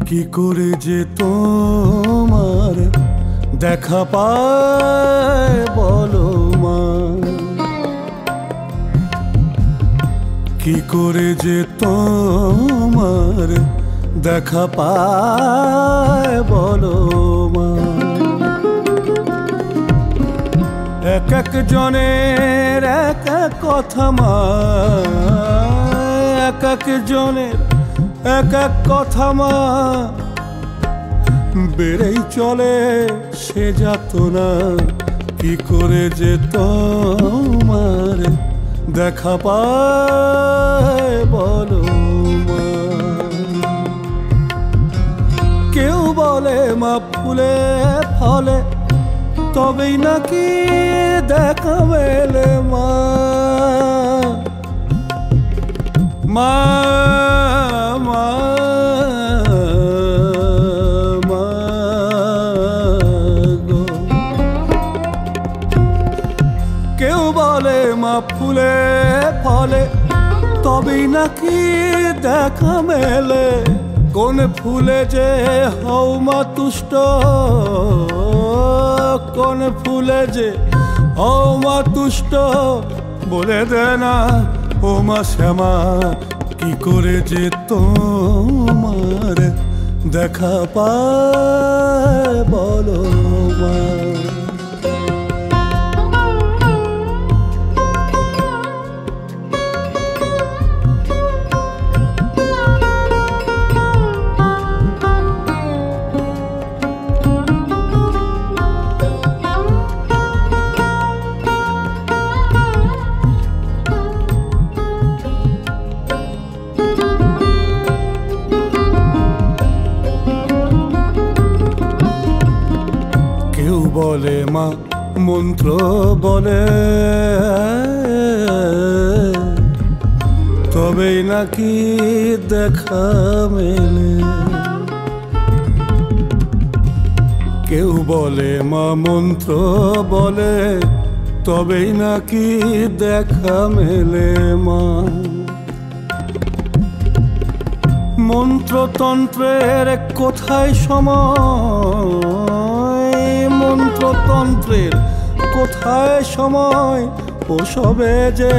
কি করে যে তোমার দেখা পায় বলো মা, কি করে যে তোমার দেখা পায় বলো মা। এক এক জনের এক এক কথা মা, এক এক জনের এক এক কথা মা, বেড়েই চলে সে যাতনা। কি করে যে তোমার দেখা পায় বলো মা। কেউ বলে মা ফুলে ফলে তবেই নাকি দেখা মেলে মা। মা মা মা গো, কেউ বলে মা ফুলে ফলে তবেই নাকি দেখা মেলে। কোন ফুলে যে হও মা তুষ্ট, কোন ফুলে যে হও মা তুষ্ট, বলে দে না ও মা শ্যামা। কি করে যে তোমার দেখা পায় বলো মা। বলে মা মন্ত্র বলে তবেই নাকি দেখা মেলে। কেউ বলে মা মন্ত্র বলে তবেই নাকি দেখা মেলে মা। মন্ত্রতন্ত্রের কোথায় সময়, মন্ত্রতন্ত্রের কোথায় সময়, ওসবে যে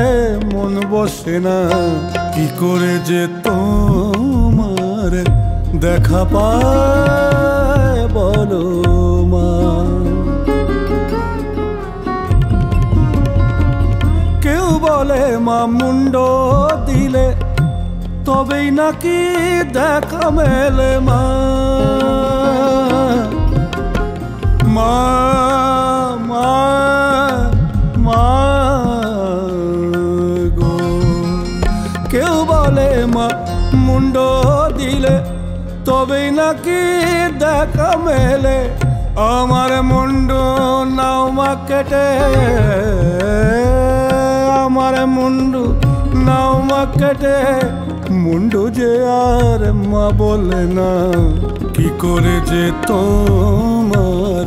মন বসে না। কি করে যে তোমার দেখা পায় বলো মা। কেউ বলে মা মুন্ড দিলে তবেই নাকি দেখা মেলে মা। মা মা মা গো, কেউ বলে মা মুন্ড দিলে তবেই নাকি দেখা মেলে। আমার মুন্ড নাও মা কেটে, আমার মুন্ডু নাও মা কেটে, মুন্ডু যে আর মা বলে না। কি করে যে তোমার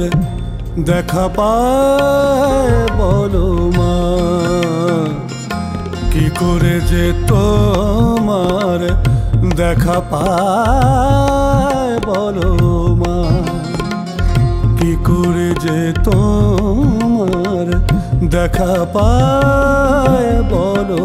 দেখা পায় বলো মা। কি করে যে তোমার দেখা পায় বলো মা। কি করে যে তোমার দেখা পায় বলো।